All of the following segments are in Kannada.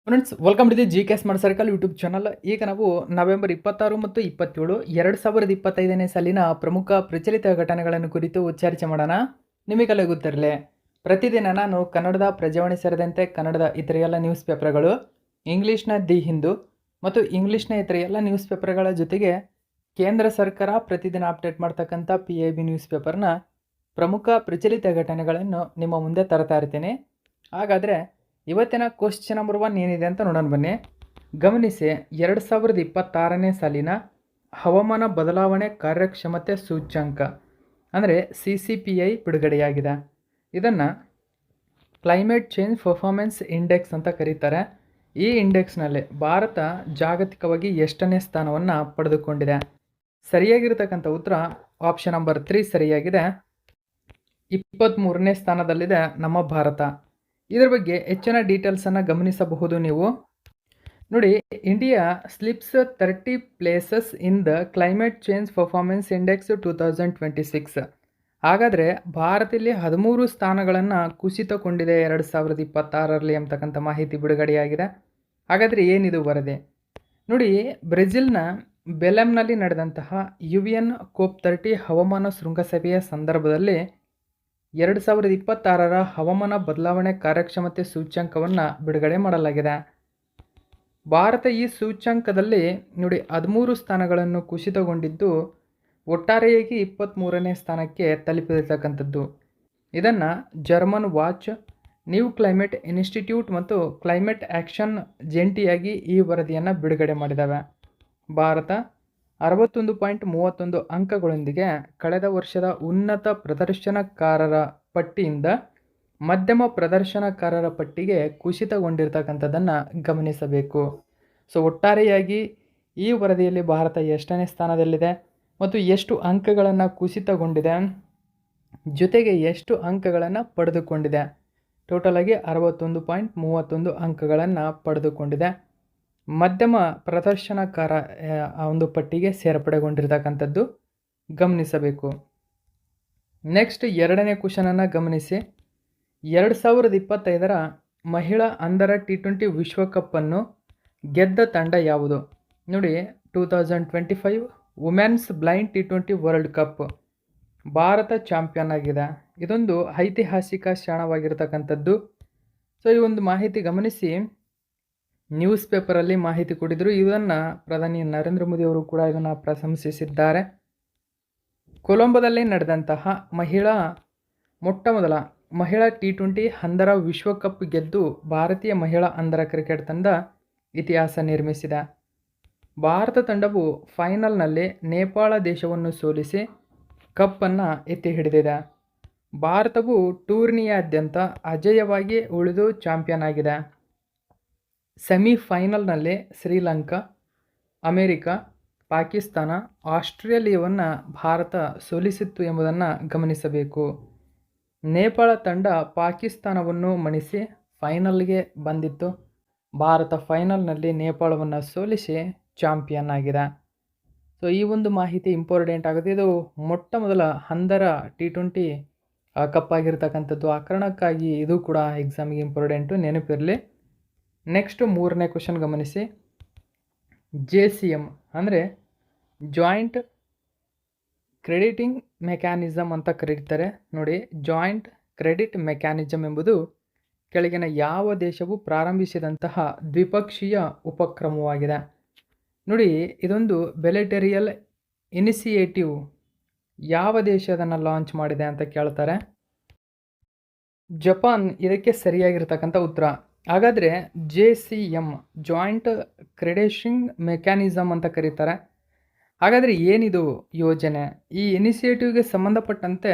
Friends welcome to the G K smart circle YouTube channel. ಈಗ ನಾವು ನವೆಂಬರ್ 26 ಮತ್ತು 27 2025ನೇ ಸಾಲಿನ ಪ್ರಮುಖ ಪ್ರಚಲಿತ ಘಟನೆಗಳನ್ನು ಕುರಿತು ಚರ್ಚೆ ಮಾಡೋಣ. ನಿಮಗೆಲ್ಲ ಗೊತ್ತಿರಲಿ, ಪ್ರತಿದಿನ ನಾನು ಕನ್ನಡದ ಪ್ರಜಾವಾಣಿ ಸೇರಿದಂತೆ ಕನ್ನಡದ ಇತರ ಎಲ್ಲ ನ್ಯೂಸ್ ಪೇಪರ್ಗಳು, ಇಂಗ್ಲೀಷ್ನ ದಿ ಹಿಂದೂ ಮತ್ತು ಇಂಗ್ಲೀಷ್ನ ಇತರ ಎಲ್ಲ ನ್ಯೂಸ್ ಪೇಪರ್ಗಳ ಜೊತೆಗೆ ಕೇಂದ್ರ ಸರ್ಕಾರ ಪ್ರತಿದಿನ ಅಪ್ಡೇಟ್ ಮಾಡ್ತಕ್ಕಂಥ PIB ನ್ಯೂಸ್ ಪೇಪರ್ನ ಪ್ರಮುಖ ಪ್ರಚಲಿತ ಘಟನೆಗಳನ್ನು ನಿಮ್ಮ ಮುಂದೆ ತರ್ತಾ ಇರ್ತೀನಿ. ಹಾಗಾದರೆ ಇವತ್ತಿನ ಕ್ವಶ್ಚನ್ ನಂಬರ್ 1 ಏನಿದೆ ಅಂತ ನೋಡೋಣ ಬನ್ನಿ. ಗಮನಿಸಿ, 2026ನೇ ಸಾಲಿನ ಹವಾಮಾನ ಬದಲಾವಣೆ ಕಾರ್ಯಕ್ಷಮತೆ ಸೂಚ್ಯಂಕ ಅಂದರೆ CCPI ಬಿಡುಗಡೆಯಾಗಿದೆ. ಇದನ್ನು ಕ್ಲೈಮೇಟ್ ಚೇಂಜ್ ಪರ್ಫಾರ್ಮೆನ್ಸ್ ಇಂಡೆಕ್ಸ್ ಅಂತ ಕರೀತಾರೆ. ಈ ಇಂಡೆಕ್ಸ್ನಲ್ಲಿ ಭಾರತ ಜಾಗತಿಕವಾಗಿ ಎಷ್ಟನೇ ಸ್ಥಾನವನ್ನು ಪಡೆದುಕೊಂಡಿದೆ? ಸರಿಯಾಗಿರ್ತಕ್ಕಂಥ ಉತ್ತರ ಆಪ್ಷನ್ ನಂಬರ್ 3 ಸರಿಯಾಗಿದೆ. 23ನೇ ಸ್ಥಾನದಲ್ಲಿದೆ ನಮ್ಮ ಭಾರತ. ಇದರ ಬಗ್ಗೆ ಹೆಚ್ಚಿನ ಡೀಟೇಲ್ಸನ್ನು ಗಮನಿಸಬಹುದು ನೀವು. ನೋಡಿ, India slips 30 places in the climate change performance index 2026. ಹಾಗಾದರೆ ಭಾರತದಲ್ಲಿ 13 ಸ್ಥಾನಗಳನ್ನು ಕುಸಿತಗೊಂಡಿದೆ 2026ರಲ್ಲಿ ಅಂತಕ್ಕಂಥ ಮಾಹಿತಿ ಬಿಡುಗಡೆಯಾಗಿದೆ. ಹಾಗಾದರೆ ಏನಿದು ವರದಿ? ನೋಡಿ, ಬ್ರೆಜಿಲ್ನ ಬೆಲೆಮ್ನಲ್ಲಿ ನಡೆದಂತಹ UN COP30 ಹವಾಮಾನ ಶೃಂಗಸಭೆಯ ಸಂದರ್ಭದಲ್ಲಿ 2026ರ ಹವಾಮಾನ ಬದಲಾವಣೆ ಕಾರ್ಯಕ್ಷಮತೆ ಸೂಚ್ಯಂಕವನ್ನು ಬಿಡುಗಡೆ ಮಾಡಲಾಗಿದೆ. ಭಾರತ ಈ ಸೂಚ್ಯಂಕದಲ್ಲಿ ನೋಡಿ 13 ಸ್ಥಾನಗಳನ್ನು ಕುಸಿತಗೊಂಡಿದ್ದು ಒಟ್ಟಾರೆಯಾಗಿ 23ನೇ ಸ್ಥಾನಕ್ಕೆ ತಲುಪಿರತಕ್ಕಂಥದ್ದು. ಇದನ್ನು German watch, new climate institute ಮತ್ತು ಕ್ಲೈಮೇಟ್ ಆ್ಯಕ್ಷನ್ ಜಂಟಿಯಾಗಿ ಈ ವರದಿಯನ್ನು ಬಿಡುಗಡೆ ಮಾಡಿದ್ದಾವೆ. ಭಾರತ 61.31 ಅಂಕಗಳೊಂದಿಗೆ ಕಳೆದ ವರ್ಷದ ಉನ್ನತ ಪ್ರದರ್ಶನಕಾರರ ಪಟ್ಟಿಯಿಂದ ಮಧ್ಯಮ ಪ್ರದರ್ಶನಕಾರರ ಪಟ್ಟಿಗೆ ಕುಸಿತಗೊಂಡಿರ್ತಕ್ಕಂಥದ್ದನ್ನು ಗಮನಿಸಬೇಕು. ಸೊ ಒಟ್ಟಾರೆಯಾಗಿ ಈ ವರದಿಯಲ್ಲಿ ಭಾರತ ಎಷ್ಟನೇ ಸ್ಥಾನದಲ್ಲಿದೆ ಮತ್ತು ಎಷ್ಟು ಅಂಕಗಳನ್ನು ಕುಸಿತಗೊಂಡಿದೆ, ಜೊತೆಗೆ ಎಷ್ಟು ಅಂಕಗಳನ್ನು ಪಡೆದುಕೊಂಡಿದೆ? ಟೋಟಲಾಗಿ 61.31 ಅಂಕಗಳನ್ನು ಪಡೆದುಕೊಂಡಿದೆ. ಮಧ್ಯಮ ಪ್ರದರ್ಶನಕಾರ ಆ ಒಂದು ಪಟ್ಟಿಗೆ ಸೇರ್ಪಡೆಗೊಂಡಿರ್ತಕ್ಕಂಥದ್ದು ಗಮನಿಸಬೇಕು. ನೆಕ್ಸ್ಟ್ ಎರಡನೇ ಕ್ವಶನನ್ನು ಗಮನಿಸಿ. 2025ರ ಮಹಿಳಾ ಅಂಡರ್ T20 ವಿಶ್ವಕಪ್ಪನ್ನು ಗೆದ್ದ ತಂಡ ಯಾವುದು? ನೋಡಿ, 2025 women's blind T20 world cup Bharat champion ಆಗಿದೆ. ಇದೊಂದು ಐತಿಹಾಸಿಕ ಕ್ಷಣವಾಗಿರ್ತಕ್ಕಂಥದ್ದು. ಸೊ ಈ ಒಂದು ಮಾಹಿತಿ ಗಮನಿಸಿ, ನ್ಯೂಸ್ ಪೇಪರಲ್ಲಿ ಮಾಹಿತಿ ಕೊಟ್ಟಿದ್ದರು. ಇದನ್ನು ಪ್ರಧಾನಿ ನರೇಂದ್ರ ಮೋದಿ ಅವರು ಕೂಡ ಇದನ್ನು ಪ್ರಶಂಸಿಸಿದ್ದಾರೆ. ಕೊಲಂಬೋದಲ್ಲಿ ನಡೆದಂತಹ ಮೊಟ್ಟ ಮೊದಲ ಮಹಿಳಾ T20 ಅಂಧರ ವಿಶ್ವಕಪ್ ಗೆದ್ದು ಭಾರತೀಯ ಮಹಿಳಾ ಅಂಧರ ಕ್ರಿಕೆಟ್ ತಂಡ ಇತಿಹಾಸ ನಿರ್ಮಿಸಿದೆ. ಭಾರತ ತಂಡವು ಫೈನಲ್ನಲ್ಲಿ ನೇಪಾಳ ದೇಶವನ್ನು ಸೋಲಿಸಿ ಕಪ್ಪನ್ನು ಎತ್ತಿ ಹಿಡಿದಿದೆ. ಭಾರತವು ಟೂರ್ನಿಯಾದ್ಯಂತ ಅಜೇಯವಾಗಿ ಉಳಿದು ಚಾಂಪಿಯನ್ ಆಗಿದೆ. ಸೆಮಿಫೈನಲ್ನಲ್ಲಿ ಶ್ರೀಲಂಕಾ, ಅಮೆರಿಕ, ಪಾಕಿಸ್ತಾನ, ಆಸ್ಟ್ರೇಲಿಯಾವನ್ನು ಭಾರತ ಸೋಲಿಸಿತ್ತು ಎಂಬುದನ್ನು ಗಮನಿಸಬೇಕು. ನೇಪಾಳ ತಂಡ ಪಾಕಿಸ್ತಾನವನ್ನು ಮಣಿಸಿ ಫೈನಲ್ಗೆ ಬಂದಿತ್ತು. ಭಾರತ ಫೈನಲ್ನಲ್ಲಿ ನೇಪಾಳವನ್ನು ಸೋಲಿಸಿ ಚಾಂಪಿಯನ್ ಆಗಿದೆ. ಸೊ ಈ ಒಂದು ಮಾಹಿತಿ ಇಂಪಾರ್ಟೆಂಟ್ ಆಗುತ್ತೆ. ಇದು ಮೊಟ್ಟ ಮೊದಲ ಅಂಧರ T20 ಕಪ್ ಆಗಿರ್ತಕ್ಕಂಥದ್ದು. ಆ ಕಾರಣಕ್ಕಾಗಿ ಇದು ಕೂಡ ಎಕ್ಸಾಮಿಗೆ ಇಂಪಾರ್ಟೆಂಟು, ನೆನಪಿರಲಿ. ನೆಕ್ಸ್ಟ್ ಮೂರನೇ ಕ್ವಶನ್ ಗಮನಿಸಿ. JCM ಅಂದರೆ ಜಾಯಿಂಟ್ ಕ್ರೆಡಿಟಿಂಗ್ ಮೆಕ್ಯಾನಿಸಮ್ ಅಂತ ಕರೀತಾರೆ. ನೋಡಿ, ಜಾಯಿಂಟ್ ಕ್ರೆಡಿಟ್ ಮೆಕ್ಯಾನಿಸಮ್ ಎಂಬುದು ಕೆಳಗಿನ ಯಾವ ದೇಶವು ಪ್ರಾರಂಭಿಸಿದಂತಹ ದ್ವಿಪಕ್ಷೀಯ ಉಪಕ್ರಮವಾಗಿದೆ? ನೋಡಿ, ಇದೊಂದು ಬಿಲೇಟರಿಯಲ್ ಇನಿಷಿಯೇಟಿವ್. ಯಾವ ದೇಶ ಅದನ್ನು ಲಾಂಚ್ ಮಾಡಿದೆ ಅಂತ ಕೇಳ್ತಾರೆ. ಜಪಾನ್ ಇದಕ್ಕೆ ಸರಿಯಾಗಿರ್ತಕ್ಕಂಥ ಉತ್ತರ. ಹಾಗಾದರೆ JCM ಜಾಯಿಂಟ್ ಕ್ರೆಡಿಟಿಂಗ್ ಮೆಕ್ಯಾನಿಸಮ್ ಅಂತ ಕರೀತಾರೆ. ಹಾಗಾದರೆ ಏನಿದು ಯೋಜನೆ? ಈ ಇನಿಷಿಯೇಟಿವ್ಗೆ ಸಂಬಂಧಪಟ್ಟಂತೆ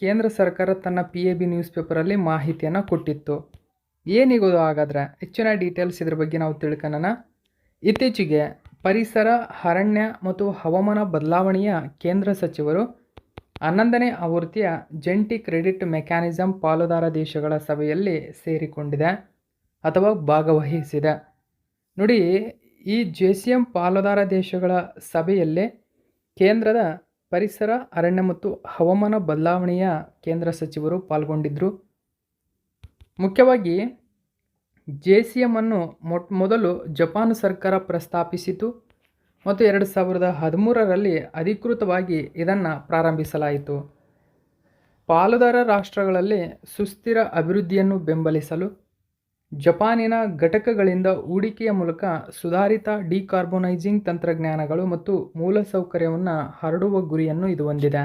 ಕೇಂದ್ರ ಸರ್ಕಾರ ತನ್ನ PIB ನ್ಯೂಸ್ ಪೇಪರಲ್ಲಿ ಮಾಹಿತಿಯನ್ನು ಕೊಟ್ಟಿತ್ತು. ಏನಿಗೋದು? ಹಾಗಾದರೆ ಹೆಚ್ಚಿನ ಡೀಟೇಲ್ಸ್ ಇದ್ರ ಬಗ್ಗೆ ನಾವು ತಿಳ್ಕೊಳ್ಳೋಣ. ಇತ್ತೀಚೆಗೆ ಪರಿಸರ, ಅರಣ್ಯ ಮತ್ತು ಹವಾಮಾನ ಬದಲಾವಣೆಯ ಕೇಂದ್ರ ಸಚಿವರು 11ನೇ ಆವೃತ್ತಿಯ ಜಂಟಿ ಕ್ರೆಡಿಟ್ ಮೆಕ್ಯಾನಿಸಮ್ ಪಾಲುದಾರ ದೇಶಗಳ ಸಭೆಯಲ್ಲಿ ಸೇರಿಕೊಂಡಿದೆ ಅಥವಾ ಭಾಗವಹಿಸಿದೆ. ನೋಡಿ, ಈ JCM ಪಾಲುದಾರ ದೇಶಗಳ ಸಭೆಯಲ್ಲಿ ಕೇಂದ್ರದ ಪರಿಸರ, ಅರಣ್ಯ ಮತ್ತು ಹವಾಮಾನ ಬದಲಾವಣೆಯ ಕೇಂದ್ರ ಸಚಿವರು ಪಾಲ್ಗೊಂಡಿದ್ದರು. ಮುಖ್ಯವಾಗಿ JCM ಅನ್ನು ಮೊದಲು ಜಪಾನ್ ಸರ್ಕಾರ ಪ್ರಸ್ತಾಪಿಸಿತು ಮತ್ತು 2013ರಲ್ಲಿ ಅಧಿಕೃತವಾಗಿ ಇದನ್ನು ಪ್ರಾರಂಭಿಸಲಾಯಿತು. ಪಾಲುದಾರ ರಾಷ್ಟ್ರಗಳಲ್ಲಿ ಸುಸ್ಥಿರ ಅಭಿವೃದ್ಧಿಯನ್ನು ಬೆಂಬಲಿಸಲು ಜಪಾನಿನ ಘಟಕಗಳಿಂದ ಹೂಡಿಕೆಯ ಮೂಲಕ ಸುಧಾರಿತ ಡಿಕಾರ್ಬೊನೈಸಿಂಗ್ ತಂತ್ರಜ್ಞಾನಗಳು ಮತ್ತು ಮೂಲಸೌಕರ್ಯವನ್ನು ಹರಡುವ ಗುರಿಯನ್ನು ಇದು ಹೊಂದಿದೆ.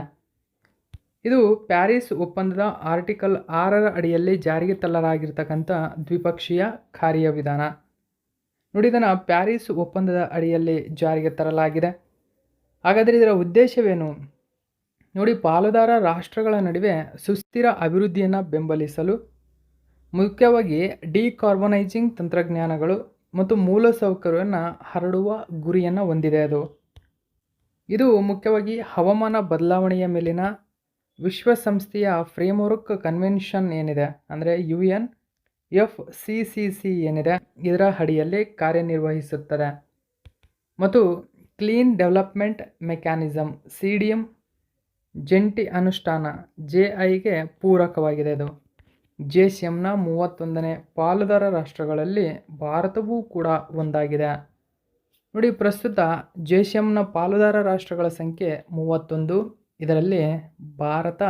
ಇದು ಪ್ಯಾರಿಸ್ ಒಪ್ಪಂದದ ಆರ್ಟಿಕಲ್ 6ರ ಅಡಿಯಲ್ಲಿ ಜಾರಿಗೆ ತರಲಾಗಿರ್ತಕ್ಕಂಥ ದ್ವಿಪಕ್ಷೀಯ ಕಾರ್ಯವಿಧಾನ. ನೋಡಿ, ಇದನ್ನು ಪ್ಯಾರಿಸ್ ಒಪ್ಪಂದದ ಅಡಿಯಲ್ಲಿ ಜಾರಿಗೆ ತರಲಾಗಿದೆ. ಹಾಗಾದರೆ ಇದರ ಉದ್ದೇಶವೇನು? ನೋಡಿ, ಪಾಲುದಾರ ರಾಷ್ಟ್ರಗಳ ನಡುವೆ ಸುಸ್ಥಿರ ಅಭಿವೃದ್ಧಿಯನ್ನು ಬೆಂಬಲಿಸಲು ಮುಖ್ಯವಾಗಿ ಡಿಕಾರ್ಬೊನೈಸಿಂಗ್ ತಂತ್ರಜ್ಞಾನಗಳು ಮತ್ತು ಮೂಲಸೌಕರ್ಯವನ್ನು ಹರಡುವ ಗುರಿಯನ್ನು ಹೊಂದಿದೆ. ಇದು ಮುಖ್ಯವಾಗಿ ಹವಾಮಾನ ಬದಲಾವಣೆಯ ಮೇಲಿನ ವಿಶ್ವಸಂಸ್ಥೆಯ ಫ್ರೇಮ್ವರ್ಕ್ ಕನ್ವೆನ್ಷನ್ ಏನಿದೆ, ಅಂದರೆ UNFCCC ಏನಿದೆ, ಇದರ ಅಡಿಯಲ್ಲಿ ಕಾರ್ಯನಿರ್ವಹಿಸುತ್ತದೆ. ಮತ್ತು ಕ್ಲೀನ್ ಡೆವಲಪ್ಮೆಂಟ್ ಮೆಕ್ಯಾನಿಸಮ್ CDM ಜಂಟಿ ಅನುಷ್ಠಾನ JIಗೆ ಪೂರಕವಾಗಿದೆ. ಇದು JCMನ 31ನೇ ಪಾಲುದಾರ ರಾಷ್ಟ್ರಗಳಲ್ಲಿ ಭಾರತವೂ ಕೂಡ ಒಂದಾಗಿದೆ. ನೋಡಿ, ಪ್ರಸ್ತುತ JCMನ ಪಾಲುದಾರ ರಾಷ್ಟ್ರಗಳ ಸಂಖ್ಯೆ 31. ಇದರಲ್ಲಿ ಭಾರತ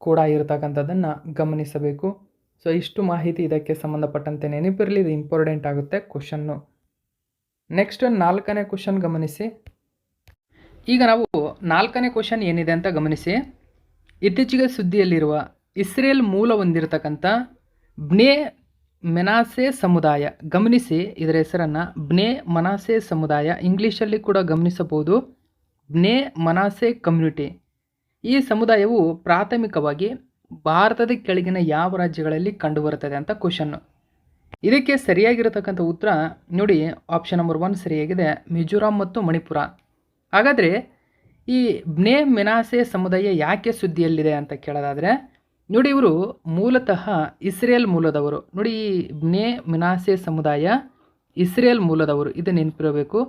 ಕೂಡ ಇರತಕ್ಕಂಥದ್ದನ್ನು ಗಮನಿಸಬೇಕು. ಸೊ ಇಷ್ಟು ಮಾಹಿತಿ ಇದಕ್ಕೆ ಸಂಬಂಧಪಟ್ಟಂತೆ ನೆನಪಿರಲಿ, ಇದು ಇಂಪಾರ್ಟೆಂಟ್ ಆಗುತ್ತೆ ಕ್ವಶನ್ನು. ನೆಕ್ಸ್ಟ್ 4ನೇ ಕ್ವಶನ್ ಗಮನಿಸಿ. ಈಗ ನಾವು 4ನೇ ಕ್ವಶನ್ ಏನಿದೆ ಅಂತ ಗಮನಿಸಿ. ಇತ್ತೀಚೆಗೆ ಸುದ್ದಿಯಲ್ಲಿರುವ ಇಸ್ರೇಲ್ ಮೂಲ ಹೊಂದಿರತಕ್ಕಂಥ ಬ್ನೇ ಮೆನಾಸೆ ಸಮುದಾಯ, ಗಮನಿಸಿ ಇದರ ಹೆಸರನ್ನು ಬ್ನೇ ಮನಾಸೆ ಸಮುದಾಯ, ಇಂಗ್ಲೀಷಲ್ಲಿ ಕೂಡ ಗಮನಿಸಬಹುದು ಬ್ನೇ ಮನಾಸೆ ಕಮ್ಯುನಿಟಿ. ಈ ಸಮುದಾಯವು ಪ್ರಾಥಮಿಕವಾಗಿ ಭಾರತದ ಕೆಳಗಿನ ಯಾವ ರಾಜ್ಯಗಳಲ್ಲಿ ಕಂಡುಬರುತ್ತದೆ ಅಂತ ಕ್ವಶನ್ನು. ಇದಕ್ಕೆ ಸರಿಯಾಗಿರತಕ್ಕಂಥ ಉತ್ತರ ನೋಡಿ, ಆಪ್ಷನ್ ನಂಬರ್ 1 ಸರಿಯಾಗಿದೆ, ಮಿಜೋರಾಂ ಮತ್ತು ಮಣಿಪುರ. ಹಾಗಾದರೆ ಈ ಬ್ನೇ ಮೆನಾಸೆ ಸಮುದಾಯ ಯಾಕೆ ಸುದ್ದಿಯಲ್ಲಿದೆ ಅಂತ ಕೇಳೋದಾದರೆ, ನೋಡಿ ಇವರು ಮೂಲತಃ ಇಸ್ರೇಲ್ ಮೂಲದವರು. ನೋಡಿ, ಈ ಬ್ನೇ ಮೆನಾಸೆ ಸಮುದಾಯ ಇಸ್ರೇಲ್ ಮೂಲದವರು, ಇದು ನೆನಪಿರಬೇಕು.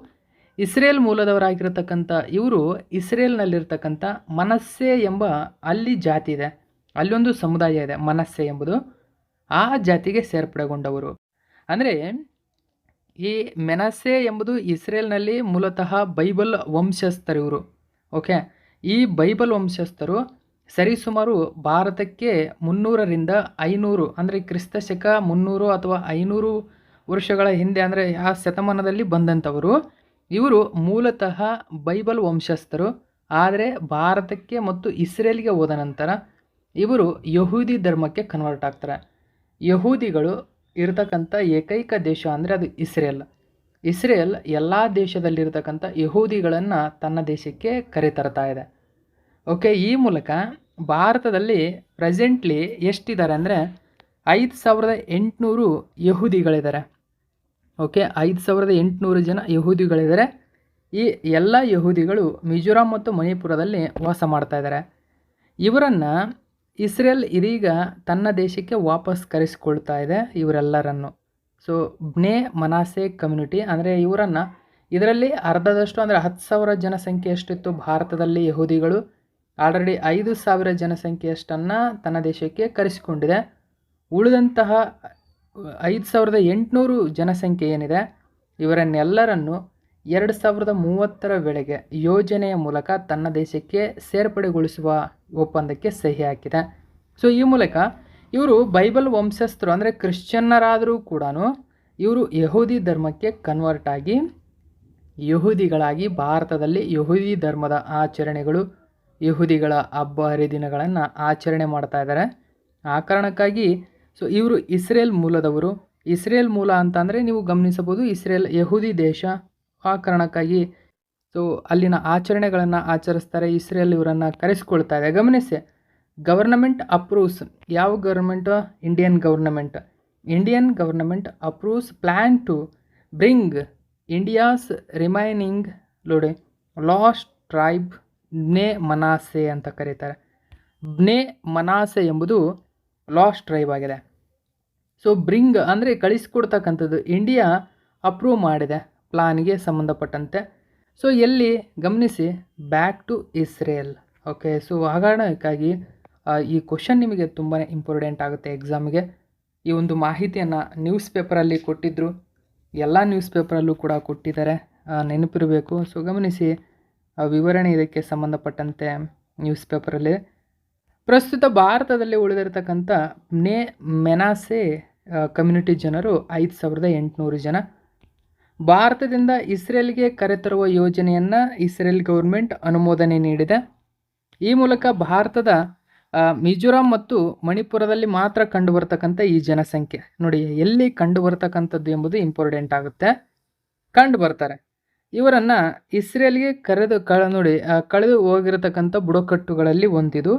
ಇಸ್ರೇಲ್ ಮೂಲದವರಾಗಿರತಕ್ಕಂಥ ಇವರು ಇಸ್ರೇಲ್ನಲ್ಲಿರ್ತಕ್ಕಂಥ ಮನಸ್ಸೆ ಎಂಬ ಅಲ್ಲಿ ಜಾತಿ ಇದೆ, ಅಲ್ಲೊಂದು ಸಮುದಾಯ ಇದೆ ಮನಸ್ಸೆ ಎಂಬುದು, ಆ ಜಾತಿಗೆ ಸೇರ್ಪಡೆಗೊಂಡವರು. ಅಂದರೆ ಈ ಮೆನಸ್ಸೆ ಎಂಬುದು ಇಸ್ರೇಲ್ನಲ್ಲಿ ಮೂಲತಃ ಬೈಬಲ್ ವಂಶಸ್ಥರು ಇವರು. ಓಕೆ, ಈ ಬೈಬಲ್ ವಂಶಸ್ಥರು ಸರಿಸುಮಾರು ಭಾರತಕ್ಕೆ 300ರಿಂದ 500 ಅಂದರೆ ಕ್ರಿಸ್ತ ಶಕ 300 ಅಥವಾ 500 ವರ್ಷಗಳ ಹಿಂದೆ, ಅಂದರೆ ಆ ಶತಮಾನದಲ್ಲಿ ಬಂದಂಥವರು. ಇವರು ಮೂಲತಃ ಬೈಬಲ್ ವಂಶಸ್ಥರು. ಆದರೆ ಭಾರತಕ್ಕೆ ಮತ್ತು ಇಸ್ರೇಲ್ಗೆ ಹೋದ ನಂತರ ಇವರು ಯಹೂದಿ ಧರ್ಮಕ್ಕೆ ಕನ್ವರ್ಟ್ ಆಗ್ತಾರೆ. ಯಹೂದಿಗಳು ಇರತಕ್ಕಂಥ ಏಕೈಕ ದೇಶ ಅಂದರೆ ಅದು ಇಸ್ರೇಲ್. ಇಸ್ರೇಲ್ ಎಲ್ಲ ದೇಶದಲ್ಲಿರ್ತಕ್ಕಂಥ ಯಹೂದಿಗಳನ್ನು ತನ್ನ ದೇಶಕ್ಕೆ ಕರೆತರ್ತಾ ಇದೆ. ಓಕೆ, ಈ ಮೂಲಕ ಭಾರತದಲ್ಲಿ ಪ್ರೆಸೆಂಟ್ಲಿ ಎಷ್ಟಿದ್ದಾರೆ ಅಂದರೆ 5800 ಯಹೂದಿಗಳಿದ್ದಾರೆ. ಓಕೆ, 5800 ಜನ ಯಹೂದಿಗಳಿದ್ದಾರೆ. ಈ ಎಲ್ಲ ಯಹೂದಿಗಳು ಮಿಜೋರಾಂ ಮತ್ತು ಮಣಿಪುರದಲ್ಲಿ ವಾಸ ಮಾಡ್ತಾ ಇದ್ದಾರೆ. ಇವರನ್ನು ಇಸ್ರೇಲ್ ಇದೀಗ ತನ್ನ ದೇಶಕ್ಕೆ ವಾಪಸ್ ಕರೆಸಿಕೊಳ್ತಾ ಇದೆ ಇವರೆಲ್ಲರನ್ನು. ಸೊ ಬ್ನೇ ಮನಾಸೆ ಕಮ್ಯುನಿಟಿ ಅಂದರೆ ಇವರನ್ನು, ಇದರಲ್ಲಿ ಅರ್ಧದಷ್ಟು ಅಂದರೆ 10,000 ಜನಸಂಖ್ಯೆ ಎಷ್ಟಿತ್ತು ಭಾರತದಲ್ಲಿ ಯಹೂದಿಗಳು, ಆಲ್ರೆಡಿ 5,000 ಜನಸಂಖ್ಯೆಯಷ್ಟನ್ನು ತನ್ನ ದೇಶಕ್ಕೆ ಕರೆಸಿಕೊಂಡಿದೆ. ಉಳಿದಂತಹ 5,800 ಜನಸಂಖ್ಯೆ ಏನಿದೆ ಇವರನ್ನೆಲ್ಲರನ್ನು 2030ರ ವೇಳೆಗೆ ಯೋಜನೆಯ ಮೂಲಕ ತನ್ನ ದೇಶಕ್ಕೆ ಸೇರ್ಪಡೆಗೊಳಿಸುವ ಒಪ್ಪಂದಕ್ಕೆ ಸಹಿ ಹಾಕಿದೆ. ಸೊ ಈ ಮೂಲಕ ಇವರು ಬೈಬಲ್ ವಂಶಸ್ಥರು ಅಂದರೆ ಕ್ರಿಶ್ಚಿಯನ್ನರಾದರೂ ಕೂಡ ಇವರು ಯಹೂದಿ ಧರ್ಮಕ್ಕೆ ಕನ್ವರ್ಟ್ ಆಗಿ ಯಹೂದಿಗಳಾಗಿ ಭಾರತದಲ್ಲಿ ಯಹೂದಿ ಧರ್ಮದ ಆಚರಣೆಗಳು, ಯಹೂದಿಗಳ ಹಬ್ಬ ಹರಿದಿನಗಳನ್ನು ಆಚರಣೆ ಮಾಡ್ತಾ ಇದ್ದಾರೆ. ಆ ಕಾರಣಕ್ಕಾಗಿ ಸೊ ಇವರು ಇಸ್ರೇಲ್ ಮೂಲದವರು. ಇಸ್ರೇಲ್ ಮೂಲ ಅಂತಂದರೆ ನೀವು ಗಮನಿಸಬಹುದು ಇಸ್ರೇಲ್ ಯಹೂದಿ ದೇಶ. ಆ ಕಾರಣಕ್ಕಾಗಿ ಸೊ ಅಲ್ಲಿನ ಆಚರಣೆಗಳನ್ನು ಆಚರಿಸ್ತಾರೆ. ಇಸ್ರೇಲ್ ಇವರನ್ನು ಕರೆಸಿಕೊಳ್ತಾ ಇದೆ. ಗಮನಿಸಿ, ಗವರ್ನಮೆಂಟ್ ಅಪ್ರೂವ್ಸ್, ಯಾವ government? Indian government. Indian government approves plan to bring India's remaining ನೋಡಿ ಲಾಸ್ಟ್ ಟ್ರೈಬ್ ಬ್ನೇ ಮನಾಸೆ ಅಂತ ಕರೀತಾರೆ. ಬ್ನೇ ಮನಾಸೆ ಎಂಬುದು ಲಾಸ್ಟ್ ಟ್ರೈಬ್ ಆಗಿದೆ. ಸೊ ಬ್ರಿಂಗ್ ಅಂದರೆ ಕಳಿಸಿಕೊಡ್ತಕ್ಕಂಥದ್ದು. ಇಂಡಿಯಾ ಅಪ್ರೂವ್ ಮಾಡಿದೆ ಪ್ಲಾನ್ಗೆ ಸಂಬಂಧಪಟ್ಟಂತೆ. ಸೊ ಎಲ್ಲಿ ಗಮನಿಸಿ, back to Israel. Okay, so ಆ ಕಾರಣಕ್ಕಾಗಿ ಈ ಕ್ವಶನ್ ನಿಮಗೆ ತುಂಬಾ ಇಂಪಾರ್ಟೆಂಟ್ ಆಗುತ್ತೆ ಎಕ್ಸಾಮಿಗೆ. ಈ ಒಂದು ಮಾಹಿತಿಯನ್ನು ನ್ಯೂಸ್ ಪೇಪರಲ್ಲಿ ಕೊಟ್ಟಿದ್ದರು. ಎಲ್ಲ ನ್ಯೂಸ್ ಪೇಪರಲ್ಲೂ ಕೂಡ ಕೊಟ್ಟಿದ್ದಾರೆ, ನೆನಪಿರಬೇಕು. ಸೊ ಗಮನಿಸಿ, ವಿವರಣೆ ಇದಕ್ಕೆ ಸಂಬಂಧಪಟ್ಟಂತೆ ನ್ಯೂಸ್ ಪೇಪರಲ್ಲಿ. ಪ್ರಸ್ತುತ ಭಾರತದಲ್ಲಿ ಉಳಿದಿರತಕ್ಕಂಥ ಮೆನಾಸೆ ಕಮ್ಯುನಿಟಿ ಜನರು 5800 ಜನ. ಭಾರತದಿಂದ ಇಸ್ರೇಲ್ಗೆ ಕರೆತರುವ ಯೋಜನೆಯನ್ನು ಇಸ್ರೇಲ್ ಗೌರ್ಮೆಂಟ್ ಅನುಮೋದನೆ ನೀಡಿದೆ. ಈ ಮೂಲಕ ಭಾರತದ ಮಿಜೋರಾಂ ಮತ್ತು ಮಣಿಪುರದಲ್ಲಿ ಮಾತ್ರ ಕಂಡುಬರ್ತಕ್ಕಂಥ ಈ ಜನಸಂಖ್ಯೆ ನೋಡಿ, ಎಲ್ಲಿ ಕಂಡುಬರ್ತಕ್ಕಂಥದ್ದು ಎಂಬುದು ಇಂಪಾರ್ಟೆಂಟ್ ಆಗುತ್ತೆ. ಕಂಡು ಬರ್ತಾರೆ. ಇವರನ್ನು ಇಸ್ರೇಲ್ಗೆ ಕಳೆದು ಹೋಗಿರತಕ್ಕಂಥ ಬುಡಕಟ್ಟುಗಳಲ್ಲಿ ಒಂದಿದು.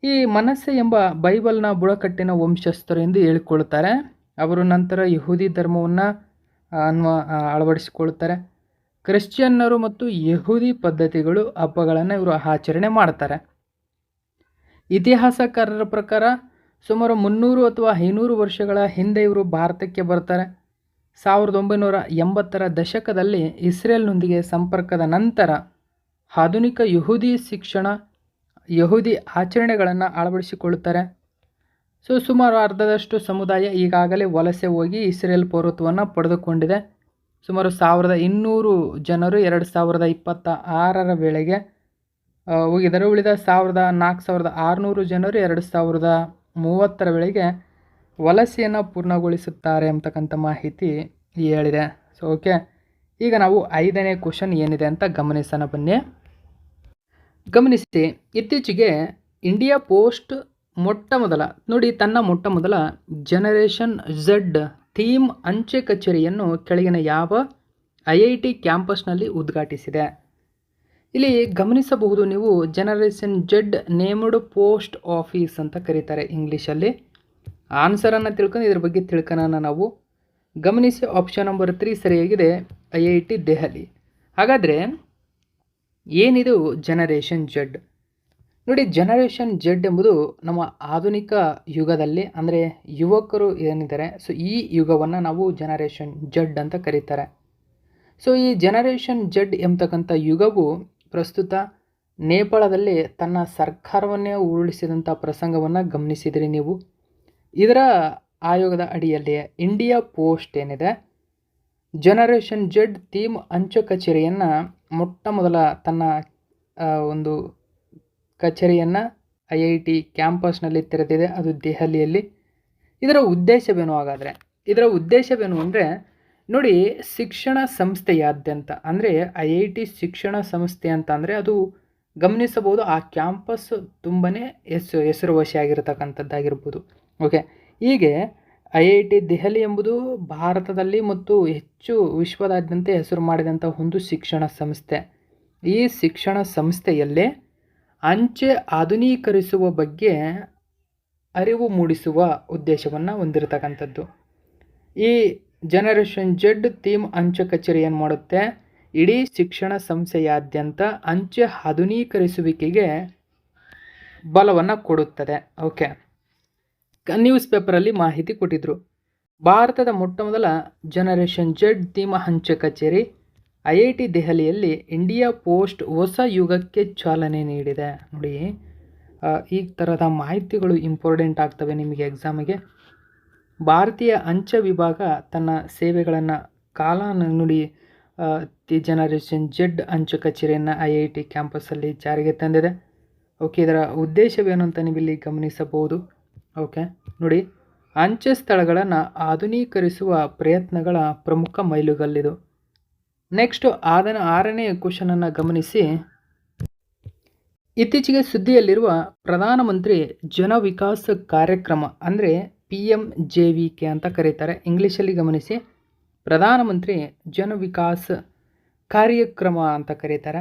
ಈ ಮನಸ್ಸೆ ಎಂಬ ಬೈಬಲ್ನ ಬುಡಕಟ್ಟಿನ ವಂಶಸ್ಥರು ಎಂದು ಹೇಳಿಕೊಳ್ಳುತ್ತಾರೆ. ಅವರು ನಂತರ ಯಹೂದಿ ಧರ್ಮವನ್ನು ಅಳವಡಿಸಿಕೊಳ್ಳುತ್ತಾರೆ. ಕ್ರಿಶ್ಚಿಯನ್ನರು ಮತ್ತು ಯಹೂದಿ ಪದ್ಧತಿಗಳು, ಹಬ್ಬಗಳನ್ನು ಇವರು ಆಚರಣೆ ಮಾಡ್ತಾರೆ. ಇತಿಹಾಸಕಾರರ ಪ್ರಕಾರ ಸುಮಾರು 300 ಅಥವಾ 500 ವರ್ಷಗಳ ಹಿಂದೆ ಇವರು ಭಾರತಕ್ಕೆ ಬರ್ತಾರೆ. 1980ರ ದಶಕದಲ್ಲಿ ಇಸ್ರೇಲ್ನೊಂದಿಗೆ ಸಂಪರ್ಕದ ನಂತರ ಆಧುನಿಕ ಯಹೂದಿ ಆಚರಣೆಗಳನ್ನು ಅಳವಡಿಸಿಕೊಳ್ಳುತ್ತಾರೆ. ಸುಮಾರು ಅರ್ಧದಷ್ಟು ಸಮುದಾಯ ಈಗಾಗಲೇ ವಲಸೆ ಹೋಗಿ ಇಸ್ರೇಲ್ ಪೌರತ್ವವನ್ನು ಪಡೆದುಕೊಂಡಿದೆ. ಸುಮಾರು 1200 ಜನರು 2026ರ ವೇಳೆಗೆ ಹೋಗಿದ್ದಾರೆ. ಉಳಿದ 4600 ಜನರು 2030ರ ವೇಳೆಗೆ ವಲಸೆಯನ್ನು ಪೂರ್ಣಗೊಳಿಸುತ್ತಾರೆ ಅಂತಕ್ಕಂಥ ಮಾಹಿತಿ ಹೇಳಿದೆ. ಸೊ ಓಕೆ, ಈಗ ನಾವು 5ನೇ ಕ್ವಶನ್ ಏನಿದೆ ಅಂತ ಗಮನಿಸೋಣ ಬನ್ನಿ. ಗಮನಿಸಿ, ಇತ್ತೀಚೆಗೆ ಇಂಡಿಯಾ ಪೋಸ್ಟ್ ತನ್ನ ಮೊಟ್ಟ ಮೊದಲ ಜನರೇಷನ್ ಝೆಡ್ ಥೀಮ್ ಅಂಚೆ ಕಚೇರಿಯನ್ನು ಕೆಳಗಿನ ಯಾವ IIT ಕ್ಯಾಂಪಸ್ನಲ್ಲಿ ಉದ್ಘಾಟಿಸಿದೆ? ಇಲ್ಲಿ ಗಮನಿಸಬಹುದು ನೀವು, generation Z named post office ಅಂತ ಕರೀತಾರೆ ಇಂಗ್ಲೀಷಲ್ಲಿ. ಆನ್ಸರನ್ನು ತಿಳ್ಕೊಂಡು ಇದ್ರ ಬಗ್ಗೆ ತಿಳ್ಕೊಳ್ಳೋಣ ನಾವು. ಗಮನಿಸಿ, ಆಪ್ಷನ್ ನಂಬರ್ 3 ಸರಿಯಾಗಿದೆ, IIT ದೆಹಲಿ. ಹಾಗಾದರೆ ಏನಿದು ಜನರೇಷನ್ ಝೆಡ್? ನೋಡಿ, ಜನರೇಷನ್ ಝೆಡ್ ಎಂಬುದು ನಮ್ಮ ಆಧುನಿಕ ಯುಗದಲ್ಲಿ, ಅಂದರೆ ಯುವಕರು ಏನಿದ್ದಾರೆ, ಸೊ ಈ ಯುಗವನ್ನು ನಾವು ಜನರೇಷನ್ ಝೆಡ್ ಅಂತ ಕರೀತಾರೆ. ಸೊ ಈ ಜನರೇಷನ್ ಝೆಡ್ ಎಂಬತಕ್ಕಂಥ ಯುಗವು ಪ್ರಸ್ತುತ ನೇಪಾಳದಲ್ಲಿ ತನ್ನ ಸರ್ಕಾರವನ್ನೇ ಉರುಳಿಸಿದಂಥ ಪ್ರಸಂಗವನ್ನು ಗಮನಿಸಿದಿರಿ ನೀವು. ಇದರ ಆಯೋಗದ ಅಡಿಯಲ್ಲಿ ಇಂಡಿಯಾ ಪೋಸ್ಟ್ ಏನಿದೆ, ಜನರೇಷನ್ ಝೆಡ್ ಥೀಮ್ ಅಂಚೆ ಕಚೇರಿಯನ್ನು ಮೊಟ್ಟ ಮೊದಲ ತನ್ನ ಒಂದು ಕಚೇರಿಯನ್ನು IIT ಕ್ಯಾಂಪಸ್ನಲ್ಲಿ ತೆರೆದಿದೆ, ಅದು ದೆಹಲಿಯಲ್ಲಿ. ಇದರ ಉದ್ದೇಶವೇನು? ಹಾಗಾದರೆ ಇದರ ಉದ್ದೇಶವೇನು ಅಂದರೆ ನೋಡಿ, ಶಿಕ್ಷಣ ಸಂಸ್ಥೆಯಾದ್ಯಂತ, ಅಂದರೆ IIT ಶಿಕ್ಷಣ ಸಂಸ್ಥೆ ಅಂತ ಅಂದರೆ ಅದು ಗಮನಿಸಬಹುದು, ಆ ಕ್ಯಾಂಪಸ್ ತುಂಬಾ ಹೆಸರುವಾಸಿಯಾಗಿರತಕ್ಕಂಥದ್ದಾಗಿರ್ಬೋದು. ಓಕೆ, ಹೀಗೆ IIT ದೆಹಲಿ ಎಂಬುದು ಭಾರತದಲ್ಲಿ ಮತ್ತು ಹೆಚ್ಚು ವಿಶ್ವದಾದ್ಯಂತ ಹೆಸರು ಮಾಡಿದಂಥ ಒಂದು ಶಿಕ್ಷಣ ಸಂಸ್ಥೆ. ಈ ಶಿಕ್ಷಣ ಸಂಸ್ಥೆಯಲ್ಲೇ ಅಂಚೆ ಆಧುನೀಕರಿಸುವ ಬಗ್ಗೆ ಅರಿವು ಮೂಡಿಸುವ ಉದ್ದೇಶವನ್ನು ಹೊಂದಿರತಕ್ಕಂಥದ್ದು. ಈ ಜನರೇಷನ್ ಝೆಡ್ ಥೀಮ್ ಅಂಚೆ ಕಚೇರಿ ಏನು ಮಾಡುತ್ತೆ, ಇಡೀ ಶಿಕ್ಷಣ ಸಂಸ್ಥೆಯಾದ್ಯಂತ ಅಂಚೆ ಆಧುನೀಕರಿಸುವಿಕೆಗೆ ಬಲವನ್ನು ಕೊಡುತ್ತದೆ. ಓಕೆ, ನ್ಯೂಸ್ ಪೇಪರಲ್ಲಿ ಮಾಹಿತಿ ಕೊಟ್ಟಿದ್ದರು. ಭಾರತದ ಮೊಟ್ಟ ಮೊದಲ ಜನರೇಷನ್ ಝೆಡ್ ಥೀಮ್ ಅಂಚೆ ಕಚೇರಿ IIT ದೆಹಲಿಯಲ್ಲಿ ಇಂಡಿಯಾ ಪೋಸ್ಟ್ ಹೊಸ ಯುಗಕ್ಕೆ ಚಾಲನೆ ನೀಡಿದೆ. ನೋಡಿ, ಈ ಥರದ ಮಾಹಿತಿಗಳು ಇಂಪಾರ್ಟೆಂಟ್ ಆಗ್ತವೆ ನಿಮಗೆ ಎಕ್ಸಾಮಿಗೆ. ಭಾರತೀಯ ಅಂಚೆ ವಿಭಾಗ ತನ್ನ ಸೇವೆಗಳನ್ನು ನುಡಿ ಜನರೇಷನ್ ಝೆಡ್ ಅಂಚೆ ಕಚೇರಿಯನ್ನು IIT ಕ್ಯಾಂಪಸ್ಸಲ್ಲಿ ಜಾರಿಗೆ ತಂದಿದೆ. ಓಕೆ, ಇದರ ಉದ್ದೇಶವೇನು ಅಂತ ನೀವು ಇಲ್ಲಿ ಗಮನಿಸಬಹುದು. ಓಕೆ, ನೋಡಿ, ಅಂಚೆ ಸ್ಥಳಗಳನ್ನು ಆಧುನೀಕರಿಸುವ ಪ್ರಯತ್ನಗಳ ಪ್ರಮುಖ ಮೈಲುಗಲ್ಲಿದು. ನೆಕ್ಸ್ಟು 6ನೇ ಕ್ವಶನನ್ನು ಗಮನಿಸಿ. ಇತ್ತೀಚೆಗೆ ಸುದ್ದಿಯಲ್ಲಿರುವ ಪ್ರಧಾನಮಂತ್ರಿ ಜನ ವಿಕಾಸ ಕಾರ್ಯಕ್ರಮ, ಅಂದರೆ PMJVK ಅಂತ ಕರೀತಾರೆ ಇಂಗ್ಲೀಷಲ್ಲಿ. ಗಮನಿಸಿ, ಪ್ರಧಾನಮಂತ್ರಿ ಜನ ವಿಕಾಸ ಕಾರ್ಯಕ್ರಮ ಅಂತ ಕರೀತಾರೆ.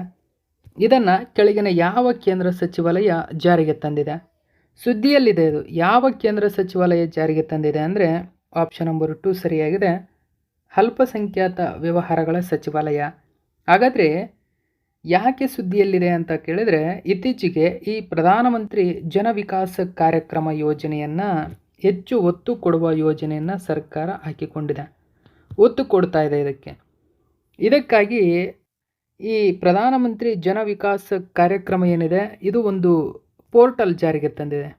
ಇದನ್ನು ಕೆಳಗಿನ ಯಾವ ಕೇಂದ್ರ ಸಚಿವಾಲಯ ಜಾರಿಗೆ ತಂದಿದೆ? ಸುದ್ದಿಯಲ್ಲಿದೆ ಇದು. ಯಾವ ಕೇಂದ್ರ ಸಚಿವಾಲಯ ಜಾರಿಗೆ ತಂದಿದೆ ಅಂದರೆ ಆಪ್ಷನ್ ನಂಬರ್ 2 ಸರಿಯಾಗಿದೆ, ಅಲ್ಪಸಂಖ್ಯಾತ ವ್ಯವಹಾರಗಳ ಸಚಿವಾಲಯ. ಹಾಗಾದರೆ ಯಾಕೆ ಸುದ್ದಿಯಲ್ಲಿದೆ ಅಂತ ಕೇಳಿದರೆ, ಇತ್ತೀಚೆಗೆ ಈ ಪ್ರಧಾನಮಂತ್ರಿ ಜನ ವಿಕಾಸ ಕಾರ್ಯಕ್ರಮ ಯೋಜನೆಯನ್ನು ಹೆಚ್ಚು ಒತ್ತು ಕೊಡುವ ಯೋಜನೆಯನ್ನು ಸರ್ಕಾರ ಹಾಕಿಕೊಂಡಿದೆ, ಒತ್ತು ಕೊಡ್ತಾ ಇದೆ ಇದಕ್ಕಾಗಿ ಈ ಪ್ರಧಾನಮಂತ್ರಿ ಜನ ವಿಕಾಸ ಕಾರ್ಯಕ್ರಮ ಏನಿದೆ, ಇದು ಒಂದು ಪೋರ್ಟಲ್ ಜಾರಿಗೆ ತಂದಿದೆ.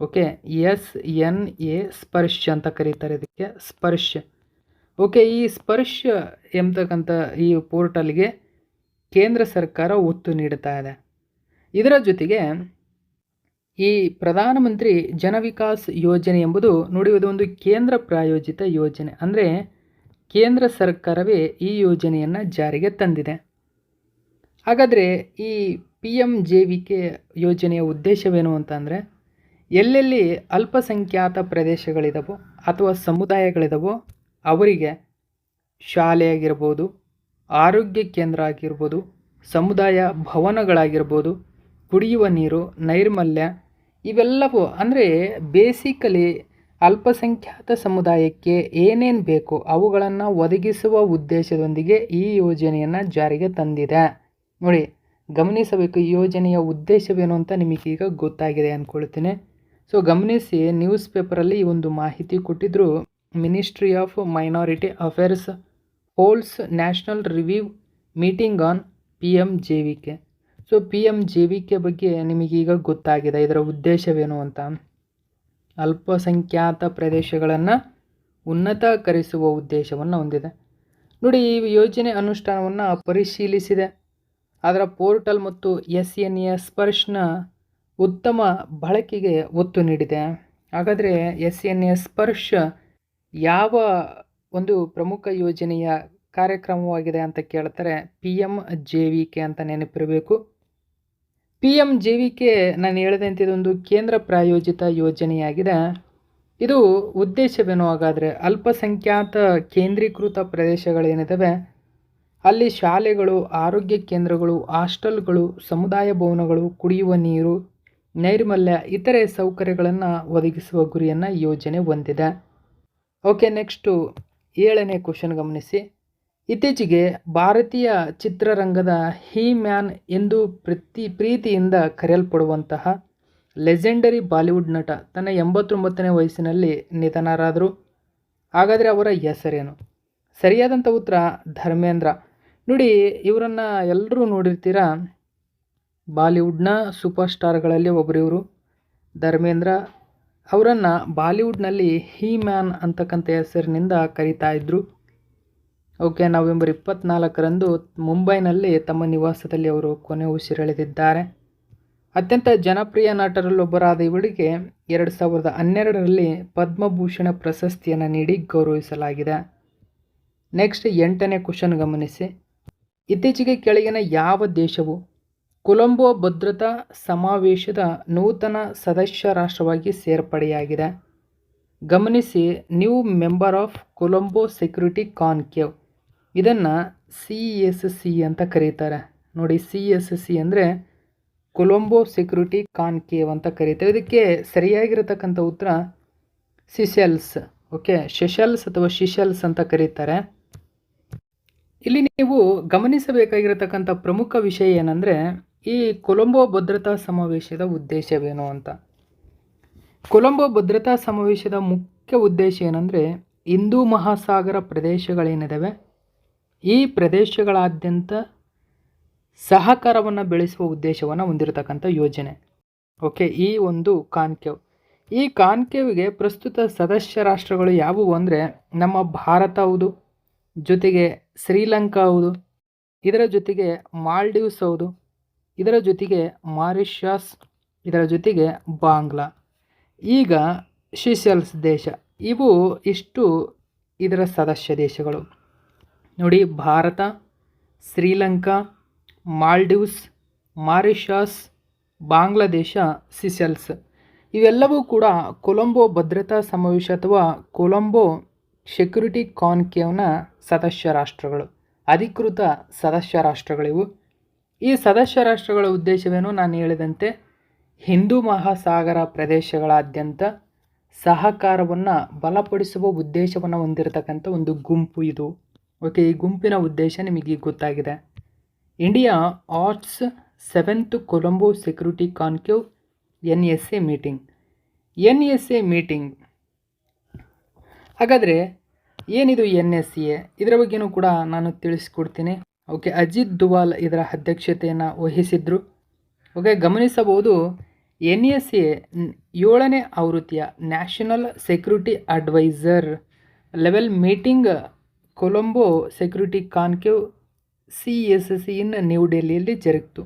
ಓಕೆ, SNA ಸ್ಪರ್ಶ್ ಅಂತ ಕರೀತಾರೆ, ಇದಕ್ಕೆ ಸ್ಪರ್ಶ್. ಓಕೆ, ಈ ಸ್ಪರ್ಶ್ ಎಂಬತಕ್ಕಂಥ ಈ ಪೋರ್ಟಲ್ಗೆ ಕೇಂದ್ರ ಸರ್ಕಾರ ಒತ್ತು ನೀಡುತ್ತಾ ಇದೆ. ಇದರ ಜೊತೆಗೆ ಈ ಪ್ರಧಾನಮಂತ್ರಿ ಜನ ವಿಕಾಸ್ ಯೋಜನೆ ಎಂಬುದು ನೋಡಿ, ಇದೊಂದು ಕೇಂದ್ರ ಪ್ರಾಯೋಜಿತ ಯೋಜನೆ. ಅಂದರೆ ಕೇಂದ್ರ ಸರ್ಕಾರವೇ ಈ ಯೋಜನೆಯನ್ನು ಜಾರಿಗೆ ತಂದಿದೆ. ಹಾಗಾದರೆ ಈ PMJVK ಯೋಜನೆಯ ಉದ್ದೇಶವೇನು ಅಂತಂದರೆ, ಎಲ್ಲೆಲ್ಲಿ ಅಲ್ಪಸಂಖ್ಯಾತ ಪ್ರದೇಶಗಳಿದಾವೋ ಅಥವಾ ಸಮುದಾಯಗಳಿದಾವೋ ಅವರಿಗೆ ಶಾಲೆ ಆಗಿರ್ಬೋದು, ಆರೋಗ್ಯ ಕೇಂದ್ರ ಆಗಿರ್ಬೋದು, ಸಮುದಾಯ ಭವನಗಳಾಗಿರ್ಬೋದು, ಕುಡಿಯುವ ನೀರು, ನೈರ್ಮಲ್ಯ, ಇವೆಲ್ಲವೂ ಅಂದರೆ ಬೇಸಿಕಲಿ ಅಲ್ಪಸಂಖ್ಯಾತ ಸಮುದಾಯಕ್ಕೆ ಏನೇನು ಬೇಕು ಅವುಗಳನ್ನು ಒದಗಿಸುವ ಉದ್ದೇಶದೊಂದಿಗೆ ಈ ಯೋಜನೆಯನ್ನು ಜಾರಿಗೆ ತಂದಿದೆ. ನೋಡಿ, ಗಮನಿಸಬೇಕು, ಈ ಯೋಜನೆಯ ಉದ್ದೇಶವೇನು ಅಂತ ನಿಮಗೀಗ ಗೊತ್ತಾಗಿದೆ ಅಂದ್ಕೊಳ್ತೀನಿ. ಸೊ ಗಮನಿಸಿ, ನ್ಯೂಸ್ ಪೇಪರಲ್ಲಿ ಈ ಒಂದು ಮಾಹಿತಿ ಕೊಟ್ಟಿದ್ದರು. Ministry of minority affairs holes national review meeting on PMJVK. So PMJVK ಬಗ್ಗೆ ನಿಮಗೀಗ ಗೊತ್ತಾಗಿದೆ, ಇದರ ಉದ್ದೇಶವೇನು ಅಂತ. ಅಲ್ಪಸಂಖ್ಯಾತ ಪ್ರದೇಶಗಳನ್ನು ಉನ್ನತೀಕರಿಸುವ ಉದ್ದೇಶವನ್ನು ಹೊಂದಿದೆ. ನೋಡಿ, ಈ ಯೋಜನೆ ಅನುಷ್ಠಾನವನ್ನು ಪರಿಶೀಲಿಸಿದೆ. ಅದರ ಪೋರ್ಟಲ್ ಮತ್ತು SNA ಸ್ಪರ್ಶ್ನ ಉತ್ತಮ ಬಳಕೆಗೆ ಒತ್ತು ನೀಡಿದೆ. ಹಾಗಾದರೆ SNA ಸ್ಪರ್ಶ್ ಯಾವ ಒಂದು ಪ್ರಮುಖ ಯೋಜನೆಯ ಕಾರ್ಯಕ್ರಮವಾಗಿದೆ ಅಂತ ಕೇಳ್ತಾರೆ? PMJVK ಅಂತ ನೆನಪಿರಬೇಕು. PMJVK ನಾನು ಹೇಳಿದಂತೆ ಇದೊಂದು ಕೇಂದ್ರ ಪ್ರಾಯೋಜಿತ ಯೋಜನೆಯಾಗಿದೆ. ಇದು ಉದ್ದೇಶವೇನು ಹಾಗಾದರೆ? ಅಲ್ಪಸಂಖ್ಯಾತ ಕೇಂದ್ರೀಕೃತ ಪ್ರದೇಶಗಳೇನಿದ್ದಾವೆ ಅಲ್ಲಿ ಶಾಲೆಗಳು, ಆರೋಗ್ಯ ಕೇಂದ್ರಗಳು, ಹಾಸ್ಟೆಲ್ಗಳು, ಸಮುದಾಯ ಭವನಗಳು, ಕುಡಿಯುವ ನೀರು, ನೈರ್ಮಲ್ಯ, ಇತರೆ ಸೌಕರ್ಯಗಳನ್ನು ಒದಗಿಸುವ ಗುರಿಯನ್ನು ಯೋಜನೆ ಹೊಂದಿದೆ. ಓಕೆ, ನೆಕ್ಸ್ಟು 7ನೇ ಕ್ವಶನ್ ಗಮನಿಸಿ. ಇತ್ತೀಚೆಗೆ ಭಾರತೀಯ ಚಿತ್ರರಂಗದ ಮ್ಯಾನ್ ಎಂದು ಪ್ರೀತಿಯಿಂದ ಕರೆಯಲ್ಪಡುವಂತಹ ಲೆಜೆಂಡರಿ ಬಾಲಿವುಡ್ ನಟ ತನ್ನ 89ನೇ ವಯಸ್ಸಿನಲ್ಲಿ ನಿಧನರಾದರು. ಹಾಗಾದರೆ ಅವರ ಹೆಸರೇನು? ಸರಿಯಾದಂಥ ಉತ್ತರ ಧರ್ಮೇಂದ್ರ. ನೋಡಿ, ಇವರನ್ನು ಎಲ್ಲರೂ ನೋಡಿರ್ತೀರ, ಬಾಲಿವುಡ್ನ ಸೂಪರ್ ಸ್ಟಾರ್ಗಳಲ್ಲಿ ಒಬ್ಬರು ಇವರು ಧರ್ಮೇಂದ್ರ. ಅವರನ್ನು ಬಾಲಿವುಡ್ನಲ್ಲಿ ಮ್ಯಾನ್ ಅಂತಕ್ಕಂಥ ಹೆಸರಿನಿಂದ ಕರೀತಾ ಇದ್ದರು. ಓಕೆ, ನವೆಂಬರ್ 24ರಂದು ಮುಂಬೈನಲ್ಲಿ ತಮ್ಮ ನಿವಾಸದಲ್ಲಿ ಅವರು ಕೊನೆ ಉಸಿರೆಳೆದಿದ್ದಾರೆ. ಅತ್ಯಂತ ಜನಪ್ರಿಯ ನಟರಲ್ಲೊಬ್ಬರಾದ ಇವರಿಗೆ 2012ರಲ್ಲಿ ಪದ್ಮಭೂಷಣ ಪ್ರಶಸ್ತಿಯನ್ನು ನೀಡಿ ಗೌರವಿಸಲಾಗಿದೆ. ನೆಕ್ಸ್ಟ್ 8ನೇ ಕ್ವಶನ್ ಗಮನಿಸಿ. ಇತ್ತೀಚೆಗೆ ಕೆಳಗಿನ ಯಾವ ದೇಶವು ಕೊಲಂಬೋ ಭದ್ರತಾ ಸಮಾವೇಶದ ನೂತನ ಸದಸ್ಯ ರಾಷ್ಟ್ರವಾಗಿ ಸೇರ್ಪಡೆಯಾಗಿದೆ? ಗಮನಿಸಿ, new member of Colombo security conclave. ಇದನ್ನು CSC ಅಂತ ಕರೀತಾರೆ. ನೋಡಿ, CSC ಅಂದರೆ ಕೊಲಂಬೋ ಸೆಕ್ಯೂರಿಟಿ ಕಾನ್ಕ್ಲೇವ್ ಅಂತ ಕರೀತಾರೆ. ಇದಕ್ಕೆ ಸರಿಯಾಗಿರತಕ್ಕಂಥ ಉತ್ತರ ಸಿಶೆಲ್ಸ್. ಓಕೆ, ಸೆಷಲ್ಸ್ ಅಥವಾ ಶಿಶೆಲ್ಸ್ ಅಂತ ಕರೀತಾರೆ. ಇಲ್ಲಿ ನೀವು ಗಮನಿಸಬೇಕಾಗಿರತಕ್ಕಂಥ ಪ್ರಮುಖ ವಿಷಯ ಏನಂದರೆ, ಈ ಕೊಲಂಬೋ ಭದ್ರತಾ ಸಮಾವೇಶದ ಉದ್ದೇಶವೇನು ಅಂತ. ಕೊಲಂಬೋ ಭದ್ರತಾ ಸಮಾವೇಶದ ಮುಖ್ಯ ಉದ್ದೇಶ ಏನಂದರೆ, ಹಿಂದೂ ಮಹಾಸಾಗರ ಪ್ರದೇಶಗಳೇನಿದ್ದಾವೆ ಈ ಪ್ರದೇಶಗಳಾದ್ಯಂತ ಸಹಕಾರವನ್ನು ಬೆಳೆಸುವ ಉದ್ದೇಶವನ್ನು ಹೊಂದಿರತಕ್ಕಂಥ ಯೋಜನೆ. ಓಕೆ, ಈ ಒಂದು ಕಾನ್ಕ್ಲೇವ್. ಈ ಕಾನ್ಕ್ಲೇವ್ಗೆ ಪ್ರಸ್ತುತ ಸದಸ್ಯ ರಾಷ್ಟ್ರಗಳು ಯಾವುವು ಅಂದರೆ, ನಮ್ಮ ಭಾರತ ಹೌದು, ಜೊತೆಗೆ ಶ್ರೀಲಂಕಾ ಹೌದು, ಇದರ ಜೊತೆಗೆ ಮಾಲ್ಡೀವ್ಸ್ ಹೌದು, ಇದರ ಜೊತೆಗೆ ಮಾರಿಷಸ್, ಇದರ ಜೊತೆಗೆ ಬಾಂಗ್ಲಾ, ಈಗ ಸಿಶೆಲ್ಸ್ ದೇಶ. ಇವು ಇಷ್ಟು ಇದರ ಸದಸ್ಯ ದೇಶಗಳು. ನೋಡಿ, ಭಾರತ, ಶ್ರೀಲಂಕಾ, ಮಾಲ್ಡೀವ್ಸ್, ಮಾರಿಷಸ್, ಬಾಂಗ್ಲಾದೇಶ, ಸಿಶೆಲ್ಸ್ ಇವೆಲ್ಲವೂ ಕೂಡ ಕೊಲಂಬೋ ಭದ್ರತಾ ಸಮಾವೇಶ ಅಥವಾ ಕೊಲಂಬೋ ಸೆಕ್ಯೂರಿಟಿ ಕಾನ್ಕ್ಲೇವ್ನ ಸದಸ್ಯ ರಾಷ್ಟ್ರಗಳು, ಅಧಿಕೃತ ಸದಸ್ಯ ರಾಷ್ಟ್ರಗಳಿವು. ಈ ಸದಸ್ಯ ರಾಷ್ಟ್ರಗಳ ಉದ್ದೇಶವೇನು? ನಾನು ಹೇಳಿದಂತೆ ಹಿಂದೂ ಮಹಾಸಾಗರ ಪ್ರದೇಶಗಳಾದ್ಯಂತ ಸಹಕಾರವನ್ನು ಬಲಪಡಿಸುವ ಉದ್ದೇಶವನ್ನು ಹೊಂದಿರತಕ್ಕಂಥ ಒಂದು ಗುಂಪು ಇದು. ಓಕೆ, ಈ ಗುಂಪಿನ ಉದ್ದೇಶ ನಿಮಗೆ ಗೊತ್ತಾಗಿದೆ. India arts 7th Colombo security conclave NSA meeting. NSA meeting ಹಾಗಾದರೆ ಏನಿದು NSA? ಇದರ ಬಗ್ಗೆಯೂ ಕೂಡ ನಾನು ತಿಳಿಸ್ಕೊಡ್ತೀನಿ. ಓಕೆ, ಅಜಿತ್ ದುವಾಲ್ ಇದರ ಅಧ್ಯಕ್ಷತೆಯನ್ನು ವಹಿಸಿದ್ರು. ಓಕೆ, ಗಮನಿಸಬಹುದು, NSA 7ನೇ ಆವೃತ್ತಿಯ national security adviser level meeting Colombo security conclave CSC in new ಡೆಲ್ಲಿಯಲ್ಲಿ ಜರುಗಿತು.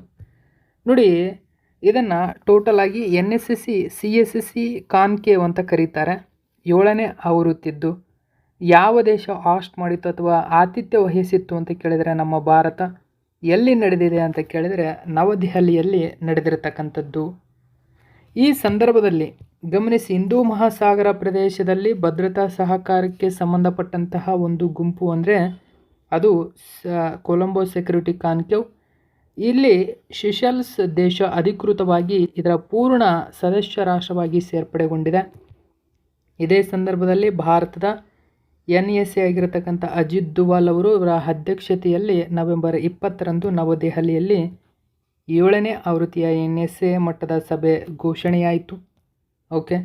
ನೋಡಿ, ಇದನ್ನು ಟೋಟಲ್ ಆಗಿ CSC ಕಾನ್ಕ್ಲೇವ್ ಅಂತ ಕರೀತಾರೆ. 7ನೇ ಆವೃತ್ತಿದ್ದು ಯಾವ ದೇಶ ಹಾಸ್ಟ್ ಮಾಡಿತ್ತು ಅಥವಾ ಆತಿಥ್ಯ ವಹಿಸಿತ್ತು ಅಂತ ಕೇಳಿದರೆ ನಮ್ಮ ಭಾರತ. ಎಲ್ಲಿ ನಡೆದಿದೆ ಅಂತ ಕೇಳಿದರೆ ನವದೆಹಲಿಯಲ್ಲಿ ನಡೆದಿರತಕ್ಕಂಥದ್ದು. ಈ ಸಂದರ್ಭದಲ್ಲಿ ಗಮನಿಸಿ, ಹಿಂದೂ ಮಹಾಸಾಗರ ಪ್ರದೇಶದಲ್ಲಿ ಭದ್ರತಾ ಸಹಕಾರಕ್ಕೆ ಸಂಬಂಧಪಟ್ಟಂತಹ ಒಂದು ಗುಂಪು ಅಂದರೆ ಅದು ಕೊಲಂಬೋ ಸೆಕ್ಯೂರಿಟಿ ಕಾನ್ಕ್ಲೇವ್. ಇಲ್ಲಿ ಸಿಷೆಲ್ಸ್ ದೇಶ ಅಧಿಕೃತವಾಗಿ ಇದರ ಪೂರ್ಣ ಸದಸ್ಯ ರಾಷ್ಟ್ರವಾಗಿ ಸೇರ್ಪಡೆಗೊಂಡಿದೆ. ಇದೇ ಸಂದರ್ಭದಲ್ಲಿ ಭಾರತದ NSA ಆಗಿರತಕ್ಕಂಥ ಅಜಿತ್ ದುವಾಲ್ ಅವರು ಅವರ ಅಧ್ಯಕ್ಷತೆಯಲ್ಲಿ ನವೆಂಬರ್ 20ರಂದು ನವದೆಹಲಿಯಲ್ಲಿ 7ನೇ ಆವೃತ್ತಿಯ NSA ಮಟ್ಟದ ಸಭೆ ಘೋಷಣೆಯಾಯಿತು. ಓಕೆ,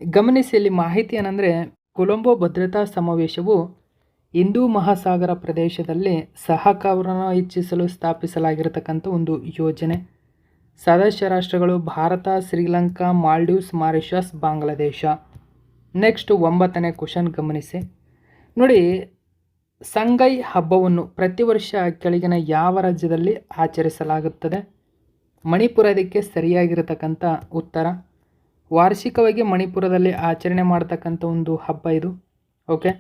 ಗಮನಿಸಿ, ಇಲ್ಲಿ ಮಾಹಿತಿ ಏನಂದರೆ ಕೊಲಂಬೋ ಭದ್ರತಾ ಸಮಾವೇಶವು ಹಿಂದೂ ಮಹಾಸಾಗರ ಪ್ರದೇಶದಲ್ಲಿ ಸಹಕಾರವನ್ನು ಹೆಚ್ಚಿಸಲು ಸ್ಥಾಪಿಸಲಾಗಿರತಕ್ಕಂಥ ಒಂದು ಯೋಜನೆ. ಸದಸ್ಯ ರಾಷ್ಟ್ರಗಳು ಭಾರತ, ಶ್ರೀಲಂಕಾ, ಮಾಲ್ಡೀವ್ಸ್, ಮಾರಿಷಸ್, ಬಾಂಗ್ಲಾದೇಶ. ನೆಕ್ಸ್ಟ್ 9ನೇ ಕ್ವಶನ್ ಗಮನಿಸಿ. ನೋಡಿ, ಸಂಗೈ ಹಬ್ಬವನ್ನು ಪ್ರತಿ ವರ್ಷ ಕೆಳಗಿನ ಯಾವ ರಾಜ್ಯದಲ್ಲಿ ಆಚರಿಸಲಾಗುತ್ತದೆ? ಮಣಿಪುರ ಇದಕ್ಕೆ ಸರಿಯಾಗಿರತಕ್ಕಂಥ ಉತ್ತರ. ವಾರ್ಷಿಕವಾಗಿ ಮಣಿಪುರದಲ್ಲಿ ಆಚರಣೆ ಮಾಡ್ತಕ್ಕಂಥ ಒಂದು ಹಬ್ಬ ಇದು. ಓಕೆ,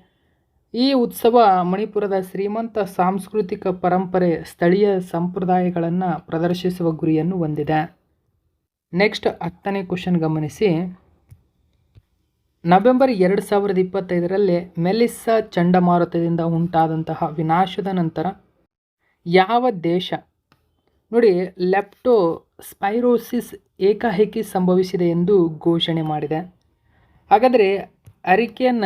ಈ ಉತ್ಸವ ಮಣಿಪುರದ ಶ್ರೀಮಂತ ಸಾಂಸ್ಕೃತಿಕ ಪರಂಪರೆ, ಸ್ಥಳೀಯ ಸಂಪ್ರದಾಯಗಳನ್ನು ಪ್ರದರ್ಶಿಸುವ ಗುರಿಯನ್ನು ಹೊಂದಿದೆ. ನೆಕ್ಸ್ಟ್ 10ನೇ ಕ್ವಶನ್ ಗಮನಿಸಿ. ನವೆಂಬರ್ 2025ರಲ್ಲಿ ಮೆಲಿಸ್ಸಾ ಚಂಡಮಾರುತದಿಂದ ಉಂಟಾದಂತಹ ವಿನಾಶದ ನಂತರ ಯಾವ ದೇಶ ನೋಡಿ ಲೆಪ್ಟೋಸ್ಪೈರೋಸಿಸ್ ಏಕಾಏಕಿ ಸಂಭವಿಸಿದೆ ಎಂದು ಘೋಷಣೆ ಮಾಡಿದೆ? ಹಾಗಾದರೆ ಹರಿಕೇನ್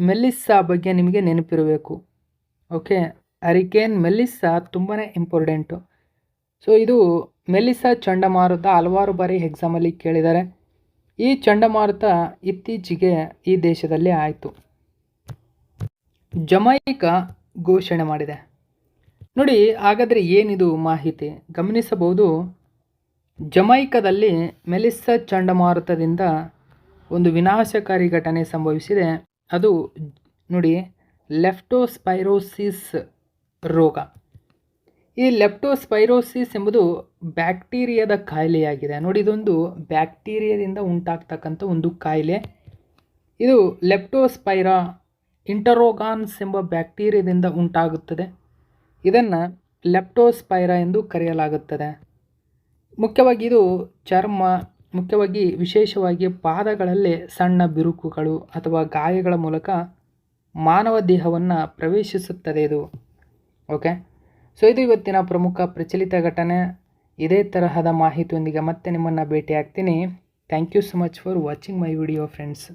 ಮೆಲಿಸ್ಸಾ ಬಗ್ಗೆ ನಿಮಗೆ ನೆನಪಿರಬೇಕು. ಓಕೆ, ಹರಿಕೇನ್ ಮೆಲಿಸ್ಸಾ ತುಂಬಾ ಇಂಪಾರ್ಟೆಂಟು. ಸೊ ಇದು ಮೆಲಿಸ್ಸಾ ಚಂಡಮಾರುತ ಹಲವಾರು ಬಾರಿ ಎಕ್ಸಾಮಲ್ಲಿ ಕೇಳಿದ್ದಾರೆ. ಈ ಚಂಡಮಾರುತ ಇತ್ತೀಚೆಗೆ ಈ ದೇಶದಲ್ಲಿ ಆಯಿತು. ಜಮೈಕಾ ಘೋಷಣೆ ಮಾಡಿದೆ. ನೋಡಿ, ಹಾಗಾದರೆ ಏನಿದು ಮಾಹಿತಿ ಗಮನಿಸಬಹುದು. ಜಮೈಕಾದಲ್ಲಿ ಮೆಲಿಸ್ಸಾ ಚಂಡಮಾರುತದಿಂದ ಒಂದು ವಿನಾಶಕಾರಿ ಘಟನೆ ಸಂಭವಿಸಿದೆ. ಅದು ನೋಡಿ ಲೆಪ್ಟೋಸ್ಪೈರೋಸಿಸ್ ರೋಗ. ಈ ಲೆಪ್ಟೋಸ್ಪೈರೋಸಿಸ್ ಎಂಬುದು ಬ್ಯಾಕ್ಟೀರಿಯಾದ ಕಾಯಿಲೆಯಾಗಿದೆ. ನೋಡಿ, ಇದೊಂದು ಬ್ಯಾಕ್ಟೀರಿಯಾದಿಂದ ಉಂಟಾಗ್ತಕ್ಕಂಥ ಒಂದು ಕಾಯಿಲೆ. ಇದು ಲೆಪ್ಟೋಸ್ಪೈರಾ ಇಂಟರೋಗಾನ್ಸ್ ಎಂಬ ಬ್ಯಾಕ್ಟೀರಿಯಾದಿಂದ ಉಂಟಾಗುತ್ತದೆ. ಇದನ್ನು ಲೆಪ್ಟೋಸ್ಪೈರಾ ಎಂದು ಕರೆಯಲಾಗುತ್ತದೆ. ಮುಖ್ಯವಾಗಿ ಇದು ಚರ್ಮ, ಮುಖ್ಯವಾಗಿ ವಿಶೇಷವಾಗಿ ಪಾದಗಳಲ್ಲಿ ಸಣ್ಣ ಬಿರುಕುಗಳು ಅಥವಾ ಗಾಯಗಳ ಮೂಲಕ ಮಾನವ ದೇಹವನ್ನು ಪ್ರವೇಶಿಸುತ್ತದೆ ಇದು. ಓಕೆ, ಸೊ ಇದು ಇವತ್ತಿನ ಪ್ರಮುಖ ಪ್ರಚಲಿತ ಘಟನೆ. ಇದೇ ತರಹದ ಮಾಹಿತಿಯೊಂದಿಗೆ ಮತ್ತೆ ನಿಮ್ಮನ್ನು ಭೇಟಿ ಆಗ್ತೀನಿ. Thank you so much for watching my video friends.